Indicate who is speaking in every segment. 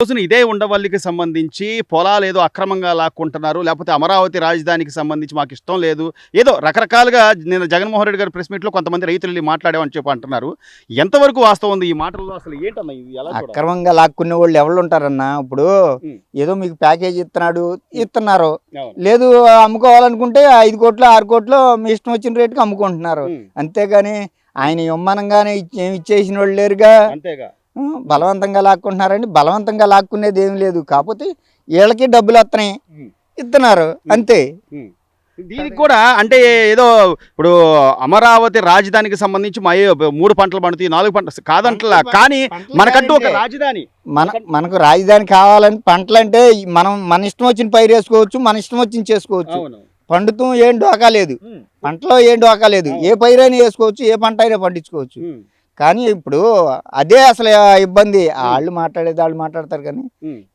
Speaker 1: రోజున ఇదే ఉండవల్లికి సంబంధించి పొలాలు ఏదో అక్రమంగా లాక్కుంటున్నారు, లేకపోతే అమరావతి రాజధానికి సంబంధించి మాకు ఇష్టం లేదు, ఏదో రకరకాలుగా నేను జగన్మోహన్ రెడ్డి గారి ప్రెస్ మీట్లో కొంతమంది రైతులు వెళ్ళి మాట్లాడామని చెప్పి అంటున్నారు. ఎంతవరకు వాస్తవం ఉంది ఈ మాటల్లో? అసలు ఏంటన్నా ఇది? ఎలా
Speaker 2: అక్రమంగా లాక్కునే వాళ్ళు ఎవరు ఉంటారన్నా? ఇప్పుడు ఏదో మీకు ప్యాకేజ్ ఇస్తున్నారు, లేదు అమ్ముకోవాలనుకుంటే 5 కోట్లు 6 కోట్లు మీ ఇష్టం వచ్చిన రేటుకి అమ్ముకుంటున్నారు. అంతేగాని ఆయన ఇవ్వమనంగానే ఇచ్చేసిన వాళ్ళు లేరుగా.
Speaker 1: అంతేగా
Speaker 2: బలవంతంగా లాక్కుంటున్నారండి. బలవంతంగా లాక్కునేది ఏం లేదు, కాకపోతే వీళ్ళకి డబ్బులు వస్తున్నాయి, ఇస్తున్నారు అంతే.
Speaker 1: దీనికి కూడా అంటే ఏదో ఇప్పుడు అమరావతి రాజధానికి సంబంధించి మా 3 పంటలు పండుతాయి, 4 పంటలు కాదంటలా, కానీ మనకంటూ ఒక రాజధాని,
Speaker 2: మనకు రాజధాని కావాలని పంటలు అంటే మన ఇష్టం వచ్చిన పైరు వేసుకోవచ్చు, మన ఇష్టం వచ్చిన చేసుకోవచ్చు. పండుతూ ఏం డోకా లేదు, పంటలో ఏం డోకా లేదు, ఏ పైరైనా వేసుకోవచ్చు, ఏ పంట అయినా పండించుకోవచ్చు. కానీ ఇప్పుడు అదే అసలు ఇబ్బంది. వాళ్ళు మాట్లాడతారు, కానీ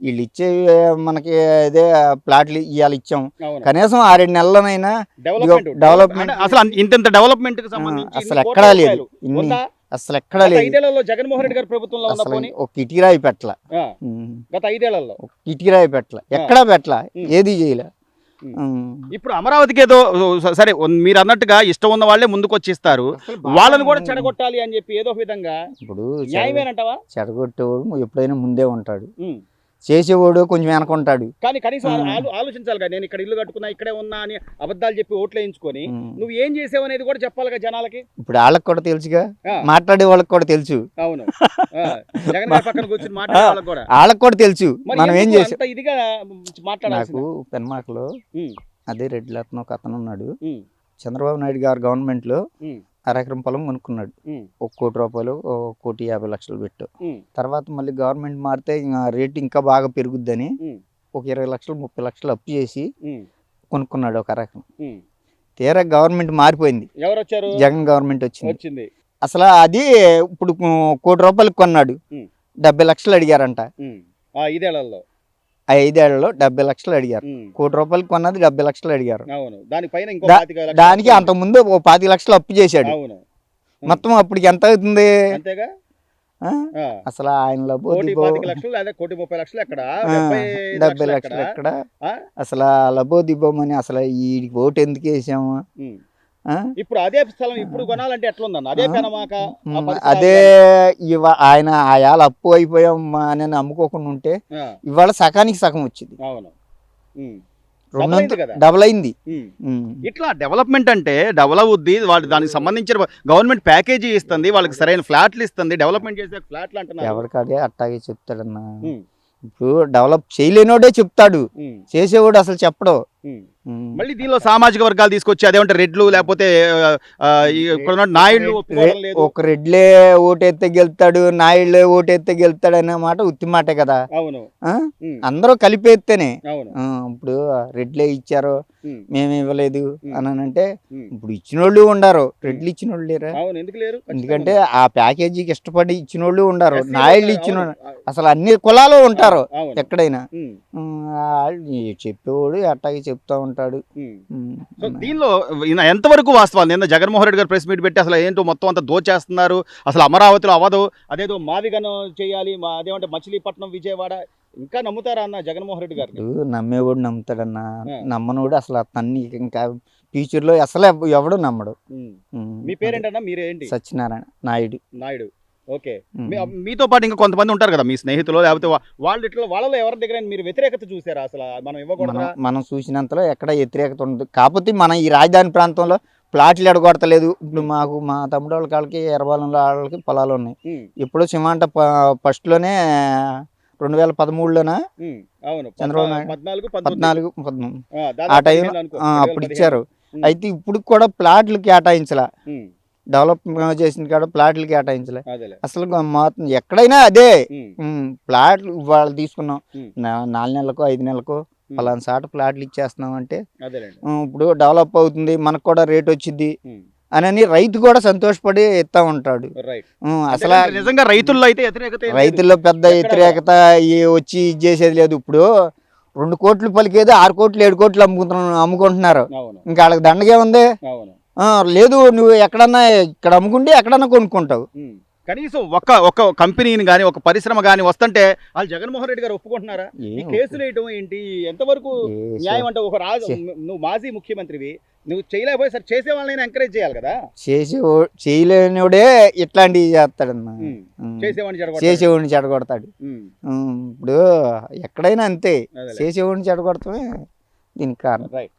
Speaker 2: వీళ్ళు ఇచ్చే మనకి అదే ప్లాట్లు ఇవాళ ఇచ్చాం, కనీసం 6-7 నెలలనైనా డెవలప్మెంట్
Speaker 1: అసలు ఇంత డెవలప్మెంట్
Speaker 2: అసలు ఎక్కడా లేదు. అసలు ఎక్కడా లేదు.
Speaker 1: జగన్మోహన్ రెడ్డి గారి ప్రభుత్వంలో
Speaker 2: ఒక ఇటుకరాయి పెట్టల,
Speaker 1: గత 5 ఏళ్లలో
Speaker 2: ఇటుకరాయి పెట్టల, ఎక్కడా పెట్టల, ఏది చేయలే.
Speaker 1: ఇప్పుడు అమరావతికి ఏదో సరే మీరు అన్నట్టుగా ఇష్టం ఉన్న వాళ్ళే ముందుకు వచ్చిస్తారు, వాళ్ళని కూడా చెడగొట్టాలి అని చెప్పి ఏదో విధంగా.
Speaker 2: ఇప్పుడు
Speaker 1: న్యాయమేనంటావా?
Speaker 2: చెడగొట్టేవాడు ఎప్పుడైనా ముందే ఉంటాడు, చేసేవాడు కొంచెం వెనకుంటాడు.
Speaker 1: కానీ కనీసం ఆలోచించాలిగా, నేను ఇక్కడ ఇల్లు కట్టుకున్నా, ఇక్కడే ఉన్నా అని అబద్ధాలు చెప్పి ఓట్లు వేయించుకొని నువ్వు ఏం చేసావు అనేది కూడా చెప్పాలిగా జనాలకి.
Speaker 2: ఇప్పుడు వాళ్ళకి కూడా తెలుసుగా, మాట్లాడే వాళ్ళకి కూడా తెలుసు.
Speaker 1: అవును, జగన్ గారి పక్కన కూర్చొని మాట్లాడే వాళ్ళకి కూడా
Speaker 2: వాళ్ళకి కూడా తెలుసు మనం ఏం చేసాం.
Speaker 1: ఇదిగా మాట్లాడాలి.
Speaker 2: నాకు పెన్మాకలో అదే రెడ్డి లత్న ఒక అతను ఉన్నాడు, చంద్రబాబు నాయుడు గారు గవర్నమెంట్ లో 1/2 ఎకరం పొలం కొనుక్కున్నాడు, 1 కోటి రూపాయలు, 1,50,00,000 పెట్టు. తర్వాత మళ్ళీ గవర్నమెంట్ మారితే రేటు ఇంకా బాగా పెరుగుద్దని ఒక 20 లక్షలు 30 లక్షలు అప్పు చేసి కొనుక్కున్నాడు 1/2 ఎకరం. తీరా గవర్నమెంట్ మారిపోయింది, జగన్ గవర్నమెంట్ వచ్చింది. అసలు అది ఇప్పుడు 1 కోటి రూపాయలకు కొన్నాడు, 70 లక్షలు అడిగారంట. 5 ఏళ్లలో 70 లక్షలు అడిగారు. 1 కోటి రూపాయలు కొన్నది 70 లక్షలు అడిగారు. దానికి అంతకుముందు 25 లక్షలు అప్పు చేశాడు. మొత్తం అప్పటికి ఎంత అవుతుంది? అసలు ఆయన
Speaker 1: 70 లక్షలు
Speaker 2: ఎక్కడ? అసలు లబోదిబోమని అసలు ఈ ఓటు ఎందుకు వేసాము?
Speaker 1: ఇప్పుడు అదే స్థలం ఇప్పుడు కొనాలంటే ఎట్లుందన్న? అదే పెనమాక
Speaker 2: అదే ఆయన ఆయాల అప్పు అయిపోయాం అని అమ్ముకోకుండా ఉంటే ఇవాళ సగానికి సగం వచ్చింది, డబుల్ అయింది.
Speaker 1: ఇట్లా డెవలప్మెంట్ అంటే డెవలప్ అవుద్ది, వాళ్ళు దానికి సంబంధించిన గవర్నమెంట్ ప్యాకేజీ ఇస్తుంది, వాళ్ళకి సరైన ఫ్లాట్లు ఇస్తుంది, డెవలప్మెంట్ చేసే ఫ్లాట్లు అంటున్నారు.
Speaker 2: ఎవరికదే అట్టాగే చెప్తాడన్నా. ఇప్పుడు డెవలప్ చేయలేనోడే చెప్తాడు, చేసేవాడు అసలు చెప్పడు.
Speaker 1: మళ్ళీ దీనిలో సామాజిక వర్గాలు తీసుకొచ్చి అదేమంటే రెడ్లు లేకపోతే నాయుళ్ళు,
Speaker 2: ఒక రెడ్లే ఓటెత్తే గెలుతాడు, నాయుళ్ళే ఓటెత్తే గెలుతాడు అనే మాట ఉత్తి మాటే కదా. అందరూ కలిపేస్తేనే. ఇప్పుడు రెడ్లే ఇచ్చారు మేము ఇవ్వలేదు అని అంటే ఇప్పుడు ఇచ్చినోళ్ళు ఉండారు, రెడ్లు ఇచ్చినోళ్ళు లేరా? ఎందుకంటే ఆ ప్యాకేజీకి ఇష్టపడి ఇచ్చినోళ్ళు ఉండారు, నాయుళ్ళు ఇచ్చిన అసలు అన్ని కులాలు ఉంటారు ఎక్కడైనా. చెప్పేవాడు అట్టాగే చెప్తా ఉంటాడు.
Speaker 1: దీనిలో ఎంతవరకు వాస్తవాలు? నిన్న జగన్మోహన్ రెడ్డి గారు ప్రెస్ మీట్ పెట్టి అసలు ఏంటో మొత్తం అంతా దోచేస్తున్నారు, అసలు అమరావతిలో అవ్వదు, అదేదో మాదిగను చేయాలి, అదేమంటే మచిలీపట్నం విజయవాడ, ఇంకా నమ్ముతారా అన్న జగన్మోహన్ రెడ్డి గారు?
Speaker 2: నమ్మేవాడు నమ్ముతాడన్నా, నమ్మనోడు అసలు అతన్ని ఇంకా ఫ్యూచర్ లో అసలు ఎవడు నమ్మడు.
Speaker 1: మీ పేరేంటన్నా? మీరేంటి?
Speaker 2: సత్యనారాయణ నాయుడు.
Speaker 1: ఓకే, మీతో పాటు ఇంకా కొంతమంది ఉంటారు కదా మీ స్నేహితులు, లేకపోతే వాళ్ళు ఇట్లా వాళ్ళలో ఎవరి దగ్గర మీరు వ్యతిరేకత చూసారా? అసలు మనం ఇవ్వకూడదు.
Speaker 2: మనం చూసినంతలో ఎక్కడ వ్యతిరేకత ఉండదు, కాకపోతే మన ఈ రాజధాని ప్రాంతంలో ప్లాట్లు ఎడగొడతలేదు. ఇప్పుడు మా తమ్ముడు వాళ్ళకి ఎర్రబాలంలో వాళ్ళకి పొలాలు ఉన్నాయి. ఇప్పుడు సిమాంట ఫస్ట్ లోనే 2013లోనా చంద్రబాబు నాయుడు 14 ఆ టైం అప్పుడు ఇచ్చారు. అయితే ఇప్పుడు కూడా ప్లాట్లు కేటాయించలా, డెవలప్ చేసిన కాడ ప్లాట్లు కేటాయించలే. అసలు మొత్తం ఎక్కడైనా అదే ప్లాట్లు వాళ్ళు తీసుకున్నాం 4 నెలలకు 5 నెలలకు పలానా సాట ప్లాట్లు ఇచ్చేస్తున్నాం అంటే ఇప్పుడు డెవలప్ అవుతుంది, మనకు కూడా రేట్ వచ్చింది అని రైతు కూడా సంతోషపడి ఇస్తా ఉంటాడు. అసలు
Speaker 1: నిజంగా
Speaker 2: రైతుల్లో పెద్ద వ్యతిరేకత వచ్చి చేసేది లేదు. ఇప్పుడు 2 కోట్లు పలికేది 6 కోట్లు 7 కోట్లు అమ్ముకుంటున్నారు, ఇంకా వాళ్ళకి దండగే ఉంది. లేదు నువ్వు ఎక్కడన్నా ఇక్కడ అమ్ముకుంటే ఎక్కడన్నా కొనుక్కుంటావు.
Speaker 1: కనీసం ఒక కంపెనీని కానీ ఒక పరిశ్రమ కానీ వస్తుంటే వాళ్ళు జగన్మోహన్ రెడ్డి గారు ఒప్పుకుంటున్నారా? ఈ కేసులు వేయటం ఏంటి? ఎంతవరకు న్యాయం? అంటే ఒక రాజు, నువ్వు మాజీ ముఖ్యమంత్రివి, నువ్వు చేయలేకపోయి సరే చేసే వాళ్ళని ఎంకరేజ్ చేయాలి కదా.
Speaker 2: చేయలేనివాడే ఇట్లాంటివి చేస్తాడన్నా.
Speaker 1: చేసేవాడిని
Speaker 2: చేసేవాడిని చెడగొడతాడు. ఇప్పుడు ఎక్కడైనా అంతే, చేసేవాడిని చెడగొడతామే దీనికి కారణం.
Speaker 1: రైట్.